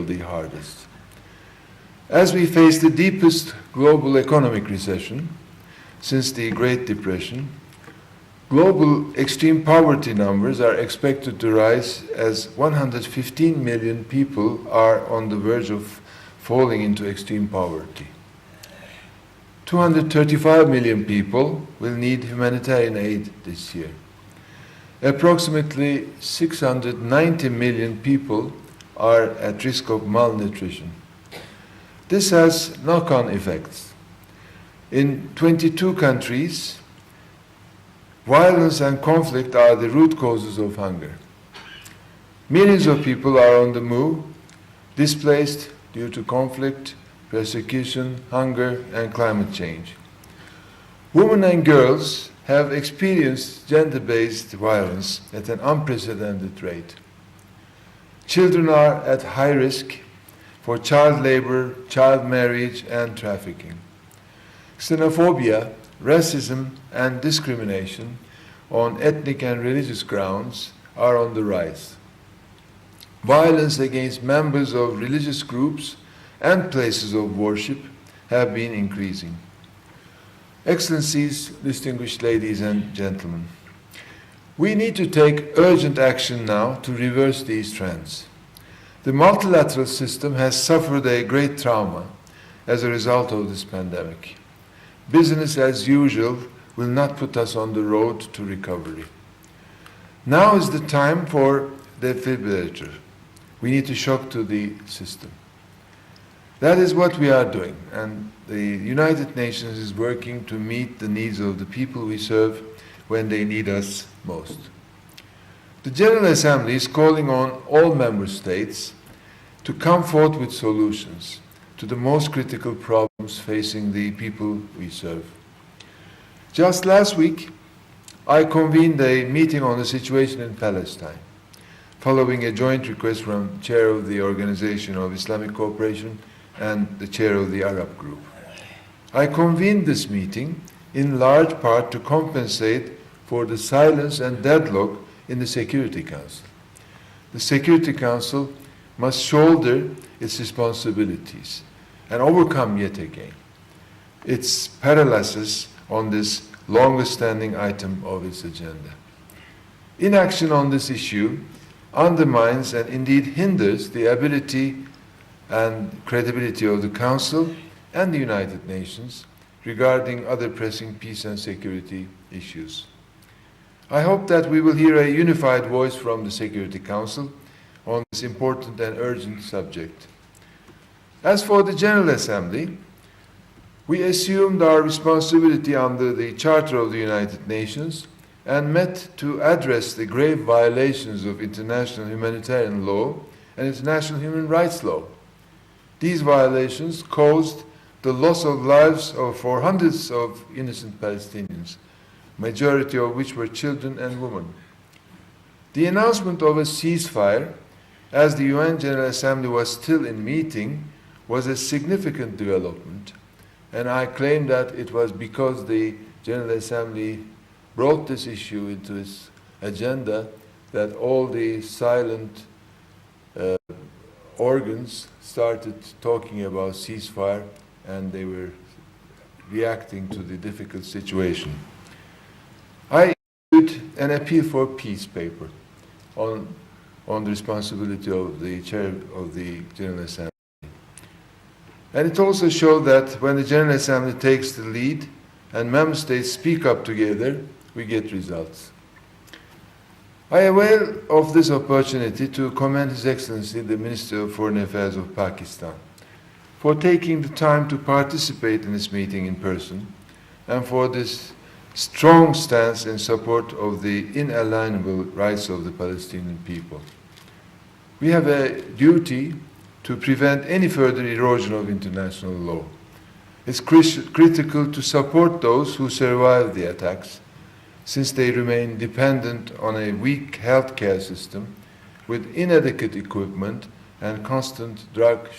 feel the hardest. As we face the deepest global economic recession since the Great Depression, global extreme poverty numbers are expected to rise as 115 million people are on the verge of falling into extreme poverty. 235 million people will need humanitarian aid this year. Approximately 690 million people are at risk of malnutrition. This has knock-on effects. In 22 countries, violence and conflict are the root causes of hunger. Millions of people are on the move, displaced due to conflict, persecution, hunger, and climate change. Women and girls have experienced gender-based violence at an unprecedented rate. Children are at high risk for child labor, child marriage, and trafficking. Xenophobia, racism, and discrimination on ethnic and religious grounds are on the rise. Violence against members of religious groups and places of worship have been increasing. Excellencies, distinguished ladies and gentlemen, we need to take urgent action now to reverse these trends. The multilateral system has suffered a great trauma as a result of this pandemic. Business as usual will not put us on the road to recovery. Now is the time for the defibrillator. We need to shock to the system. That is what we are doing, and the United Nations is working to meet the needs of the people we serve when they need us most. The General Assembly is calling on all member states to come forth with solutions to the most critical problems facing the people we serve. Just last week, I convened a meeting on the situation in Palestine, following a joint request from Chair of the Organization of Islamic Cooperation and the Chair of the Arab Group. I convened this meeting in large part to compensate for the silence and deadlock in the Security Council. The Security Council must shoulder its responsibilities and overcome yet again its paralysis on this longest-standing item of its agenda. Inaction on this issue undermines and indeed hinders the ability and credibility of the Council and the United Nations regarding other pressing peace and security issues. I hope that we will hear a unified voice from the Security Council on this important and urgent subject. As for the General Assembly, we assumed our responsibility under the Charter of the United Nations and met to address the grave violations of international humanitarian law and international human rights law. These violations caused the loss of lives for hundreds of innocent Palestinians, majority of which were children and women. The announcement of a ceasefire, as the UN General Assembly was still in meeting, was a significant development, and I claim that it was because the General Assembly brought this issue into its agenda that all the silent organs started talking about ceasefire, and they were reacting to the difficult situation. I issued an appeal for peace paper on the responsibility of the chair of the General Assembly. And it also showed that when the General Assembly takes the lead and member states speak up together, we get results. I avail of this opportunity to commend His Excellency the Minister of Foreign Affairs of Pakistan for taking the time to participate in this meeting in person and for this strong stance in support of the inalienable rights of the Palestinian people. We have a duty to prevent any further erosion of international law. It's critical to support those who survived the attacks, since they remain dependent on a weak healthcare system with inadequate equipment and constant drug